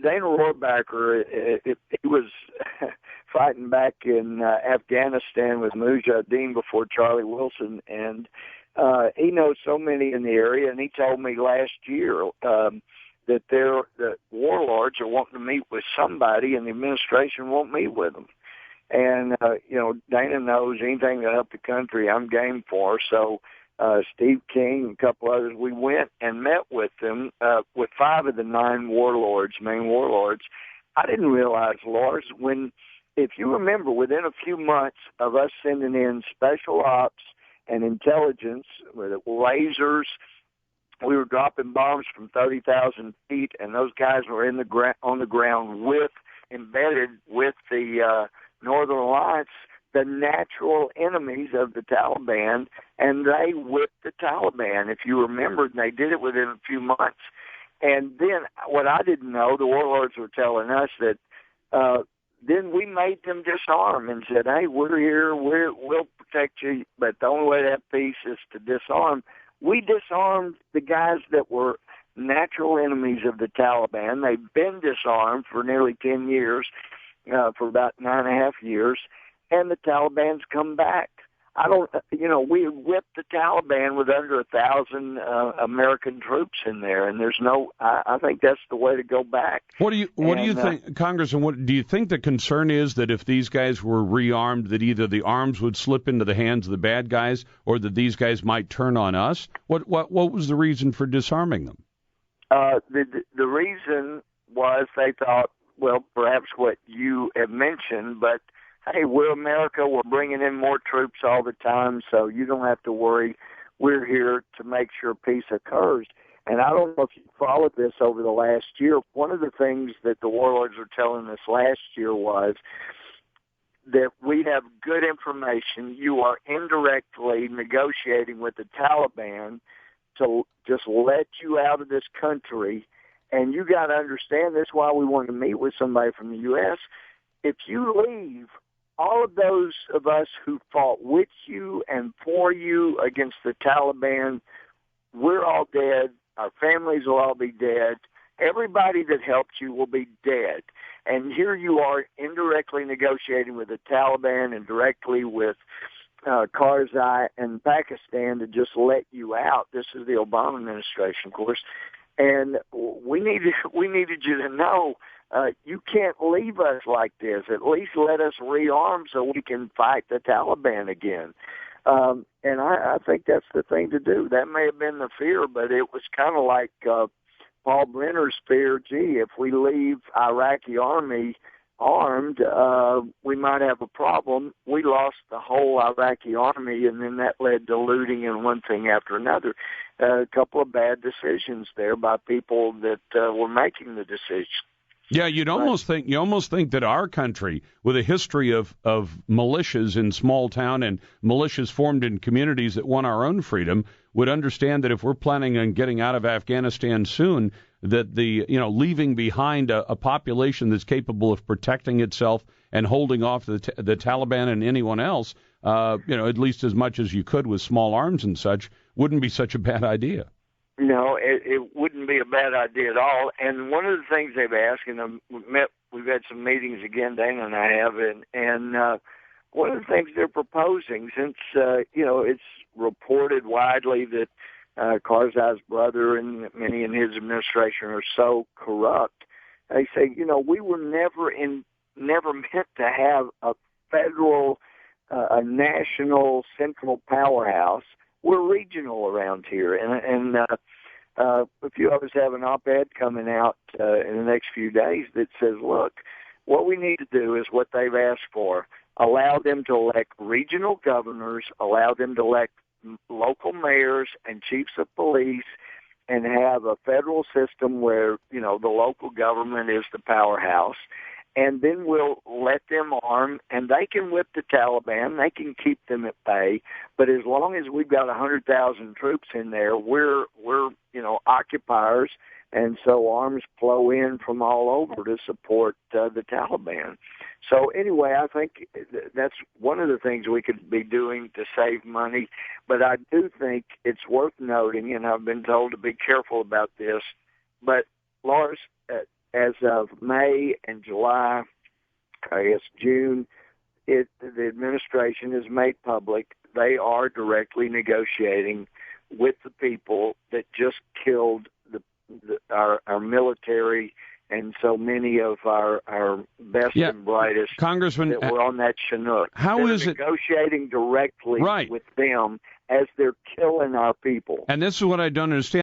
Dana Rohrabacher, he was fighting back in Afghanistan with Mujahideen before Charlie Wilson, and he knows so many in the area, and he told me last year that the warlords are wanting to meet with somebody, and the administration won't meet with them. And, Dana knows anything to help the country, I'm game for. So Steve King and a couple others, we went and met with them, with 5 of the 9 main warlords. I didn't realize, Lars, if you remember, within a few months of us sending in special ops and intelligence with lasers, we were dropping bombs from 30,000 feet, and those guys were on the ground embedded with the Northern Alliance, the natural enemies of the Taliban, and they whipped the Taliban. If you remember, they did it within a few months. And then what I didn't know, the warlords were telling us that then we made them disarm and said, hey, we're here, we'll protect you, but the only way to have peace is to disarm. We disarmed the guys that were natural enemies of the Taliban. They've been disarmed for nearly 10 years, for about 9.5 years, and the Taliban's come back. We whipped the Taliban with under 1,000 American troops in there, and I think that's the way to go back. What do you think, Congressman? Do you think the concern is that if these guys were rearmed, that either the arms would slip into the hands of the bad guys, or that these guys might turn on us? What was the reason for disarming them? The reason was they thought, well, perhaps what you have mentioned, but hey, we're America, we're bringing in more troops all the time, so you don't have to worry. We're here to make sure peace occurs. And I don't know if you followed this over the last year. One of the things that the warlords were telling us last year was that we have good information. You are indirectly negotiating with the Taliban to just let you out of this country. And you got to understand, that's why we want to meet with somebody from the U.S. If you leave, all of those of us who fought with you and for you against the Taliban, we're all dead. Our families will all be dead. Everybody that helped you will be dead. And here you are indirectly negotiating with the Taliban and directly with Karzai and Pakistan to just let you out. This is the Obama administration, of course. And we needed you to know, you can't leave us like this. At least let us rearm so we can fight the Taliban again. And I think that's the thing to do. That may have been the fear, but it was kind of like Paul Brenner's fear. Gee, if we leave Iraqi army armed, we might have a problem. We lost the whole Iraqi army, and then that led to looting and one thing after another. A couple of bad decisions there by people that were making the decisions. Yeah, you'd almost think that our country, with a history of militias in small town and militias formed in communities that want our own freedom, would understand that if we're planning on getting out of Afghanistan soon, that leaving behind a population that's capable of protecting itself and holding off the Taliban and anyone else, at least as much as you could with small arms and such, wouldn't be such a bad idea. No, it wouldn't be a bad idea at all. And one of the things they've asked, and we've had some meetings again, Dana and I have, and one of the things they're proposing, since it's reported widely that Karzai's brother and many in his administration are so corrupt, they say, we were never meant to have a federal, a national central powerhouse. We're regional around here, and a few of us have an op-ed coming out in the next few days that says, look, what we need to do is what they've asked for. Allow them to elect regional governors, allow them to elect local mayors and chiefs of police, and have a federal system where, the local government is the powerhouse. And then we'll let them arm, and they can whip the Taliban. They can keep them at bay. But as long as we've got 100,000 troops in there, we're occupiers, and so arms flow in from all over to support the Taliban. So anyway, I think that's one of the things we could be doing to save money. But I do think it's worth noting, and I've been told to be careful about this, but Lars, as of May and July, I guess June, the administration has made public they are directly negotiating with the people that just killed our military and so many of our best and brightest Congressman, that were on that Chinook. They're negotiating directly with them as they're killing our people. And this is what I don't understand.